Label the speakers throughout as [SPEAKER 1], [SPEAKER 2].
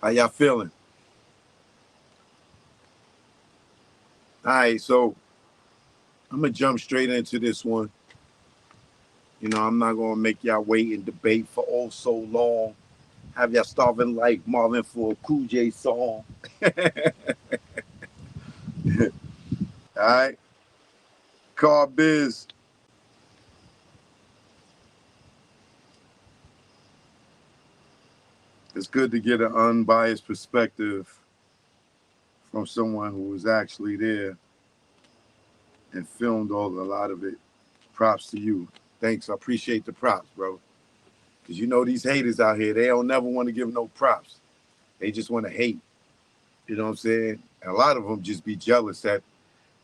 [SPEAKER 1] How y'all feeling? All right, so I'm gonna jump straight into this one. You know, I'm not gonna make y'all wait and debate for oh so long. Have y'all starving like Marvin for a Cool J song. All right, Car Biz. It's good to get an unbiased perspective from someone who was actually there and filmed a lot of it. Props to you. Thanks. I appreciate the props, bro. Because you know these haters out here, they don't never want to give no props. They just want to hate. You know what I'm saying? And a lot of them just be jealous that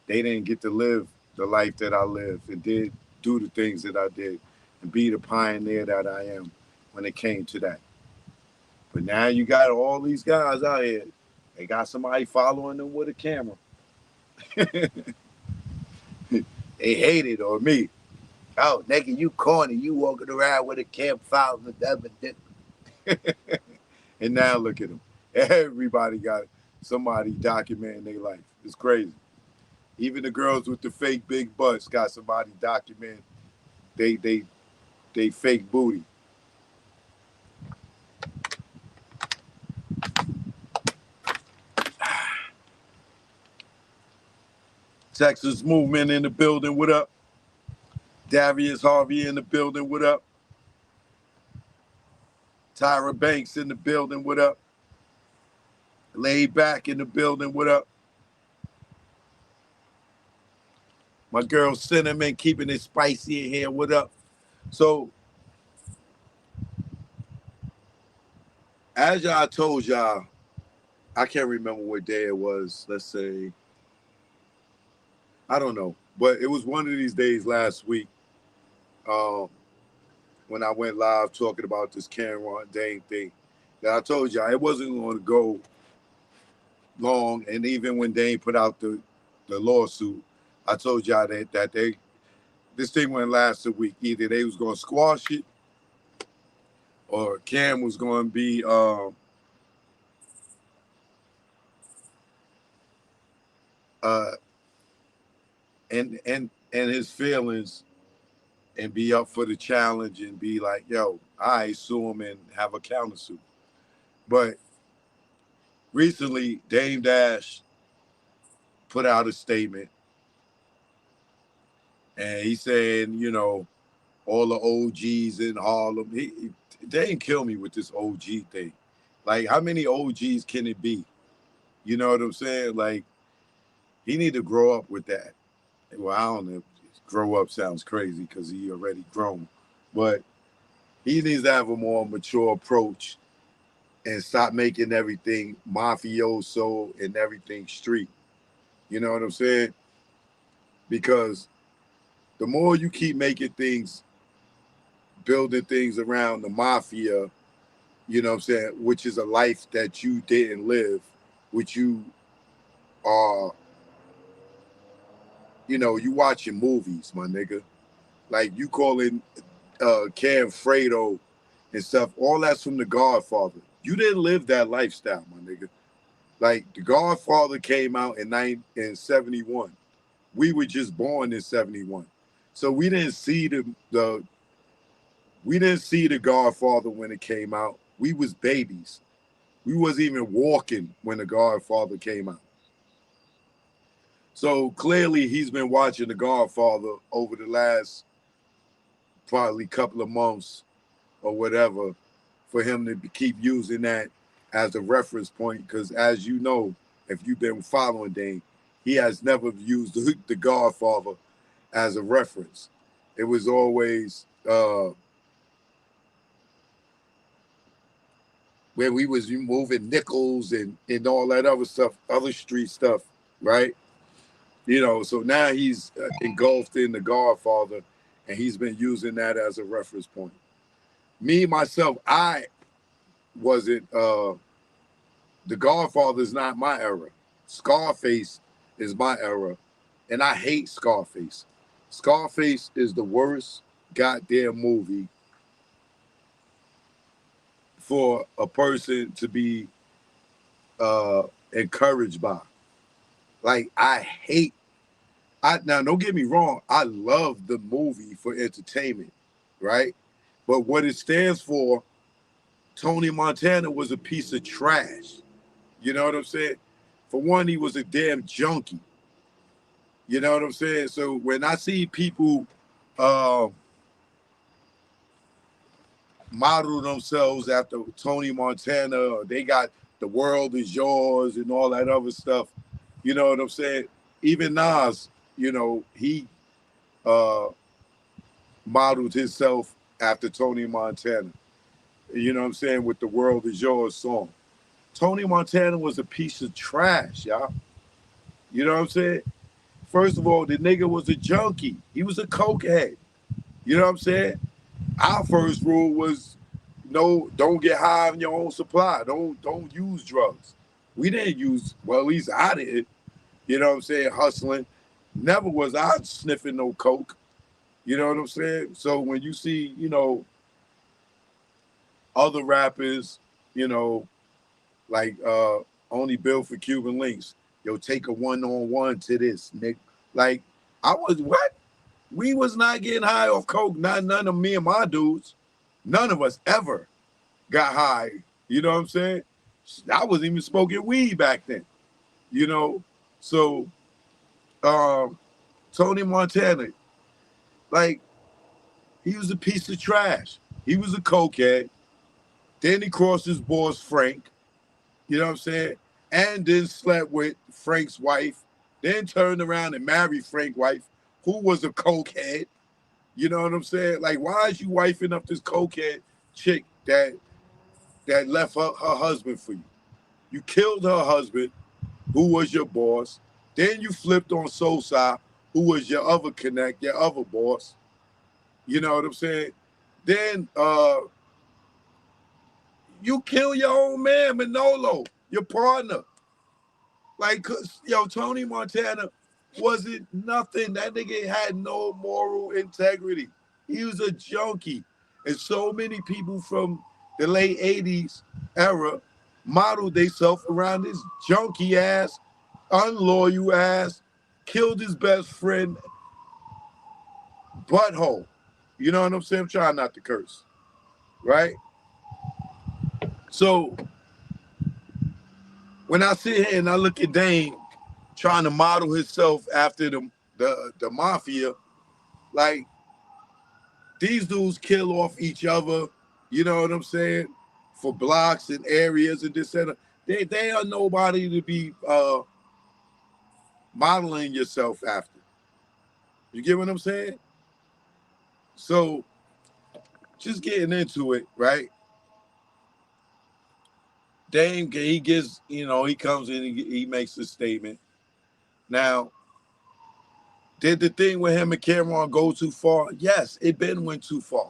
[SPEAKER 1] they didn't get to live the life that I lived and did do the things that I did and be the pioneer that I am when it came to that. But now you got all these guys out here. They got somebody following them with a camera. They hate it or me. Oh, nigga, you corny. You walking around with a campfire with them. And now look at them. Everybody got somebody documenting their life. It's crazy. Even the girls with the fake big butts got somebody documenting they fake booty. Texas movement in the building. What up? Darius Harvey in the building. What up? Tyra Banks in the building. What up? Laid back in the building. What up? My girl Cinnamon keeping it spicy in here. What up? So, as y'all told y'all, I can't remember what day it was. Let's say, I don't know, but it was one of these days last week um, when I went live talking about this Cameron Dane thing that I told y'all it wasn't going to go long. And even when Dane put out the lawsuit, I told y'all that this thing wouldn't last a week. Either they was going to squash it or Cam was going to be uh, and his feelings and be up for the challenge and be like, yo, I sue him and have a countersuit. But recently, Dame Dash put out a statement and he's saying, you know, all the OGs in Harlem. They didn't kill me with this OG thing. Like, how many OGs can it be? You know what I'm saying? Like, he need to grow up with that. Well, I don't know. Grow up sounds crazy because he already grown. But he needs to have a more mature approach and stop making everything mafioso and everything street. You know what I'm saying? Because the more you keep making things, building things around the mafia, you know what I'm saying, which is a life that you didn't live, which you are, you know, you watching movies, my nigga. Like you calling Cam Fredo and stuff, all that's from The Godfather. You didn't live that lifestyle, my nigga. Like The Godfather came out in 71. We were just born in 71. So we didn't see the Godfather when it came out. We was babies. We wasn't even walking when The Godfather came out. So clearly he's been watching The Godfather over the last probably couple of months or whatever for him to keep using that as a reference point. Because as you know, if you've been following Dane, he has never used the Godfather as a reference. It was always where we was moving nickels and all that other stuff, other street stuff, right? You know, so now he's engulfed in the Godfather, and he's been using that as a reference point. Me, myself, I wasn't, the Godfather is not my era. Scarface is my era, and I hate Scarface. Scarface is the worst goddamn movie for a person to be encouraged by. Like now don't get me wrong, I love the movie for entertainment, right? But what it stands for, Tony Montana was a piece of trash. You know what I'm saying? For one, he was a damn junkie. You know what I'm saying? So when I see people uh, model themselves after Tony Montana, or they got The World Is Yours and all that other stuff, you know what I'm saying? Even Nas, he uh, modeled himself after Tony Montana. You know what I'm saying? With The World Is Yours song. Tony Montana was a piece of trash, y'all. You know what I'm saying? First of all, the nigga was a junkie. He was a cokehead. You know what I'm saying? Our first rule was no, don't get high on your own supply. Don't use drugs. We didn't use, well, at least I did. You know what I'm saying? Hustling. Never was I sniffing no coke. You know what I'm saying? So when you see, other rappers, like only built for Cuban links, yo, take a one-on-one to this, Nick. Like, I was what? We was not getting high off coke. Not none of me and my dudes. None of us ever got high. You know what I'm saying? I wasn't even smoking weed back then. So Tony Montana, like, he was a piece of trash. He was a cokehead. Then he crossed his boss Frank. You know what I'm saying? And then slept with Frank's wife. Then turned around and married Frank's wife, who was a cokehead. You know what I'm saying? Like, why is you wifing up this cokehead chick that left her husband for you? You killed her husband, who was your boss. Then you flipped on Sosa, who was your other connect, your other boss. You know what I'm saying? Then you kill your own man, Manolo, your partner. Like, Tony Montana wasn't nothing. That nigga had no moral integrity. He was a junkie. And so many people from the late 80s era modeled themselves around this junkie ass, unloyal ass, killed his best friend, butthole. You know what I'm saying? I'm trying not to curse, right? So when I sit here and I look at Dame trying to model himself after the mafia, like, these dudes kill off each other, you know what I'm saying, for blocks and areas and this and that. They are nobody to be modeling yourself after. You get what I'm saying? So just getting into it, right? Dame, he gets, he comes in, he makes a statement. Now, did the thing with him and Cameron go too far? Yes, it went too far.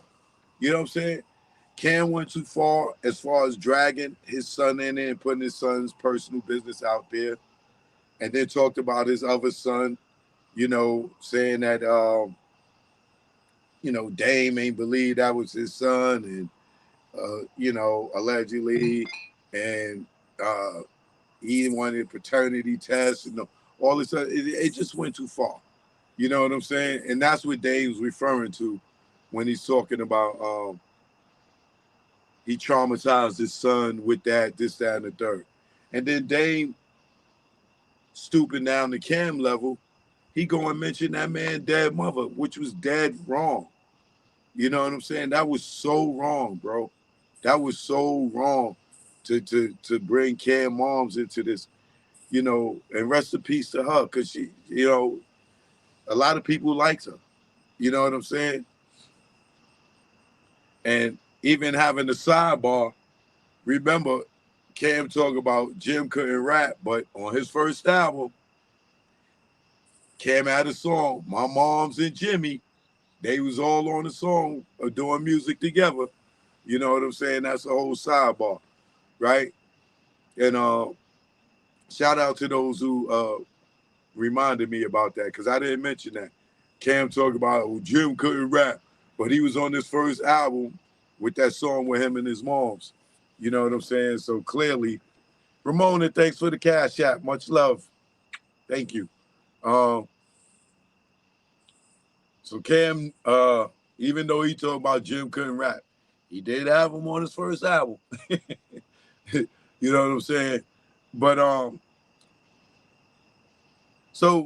[SPEAKER 1] You know what I'm saying? Cam went too far as dragging his son in there and putting his son's personal business out there. And then talked about his other son, saying that, Dame ain't believe that was his son. And, allegedly, and he wanted paternity tests and all this. It just went too far. You know what I'm saying? And that's what Dame's referring to when he's talking about he traumatized his son with that, this, that, and the third. And then Dame, stooping down to Cam level, he go and mention that man dead mother, which was dead wrong. You know what I'm saying? That was so wrong, bro. That was so wrong to bring Cam moms into this, and rest in peace to her, because she, a lot of people liked her. You know what I'm saying? And even having the sidebar, remember, Cam talk about Jim couldn't rap, but on his first album, Cam had a song, My Mom's and Jimmy. They was all on the song doing music together. You know what I'm saying? That's a whole sidebar, right? And shout out to those who reminded me about that, because I didn't mention that. Cam talked about, Jim couldn't rap, but he was on this first album with that song with him and his moms. You know what I'm saying? So clearly, Ramona, thanks for the cash app. Much love. Thank you. So Cam, even though he talked about Jim couldn't rap, he did have him on his first album. You know what I'm saying? But so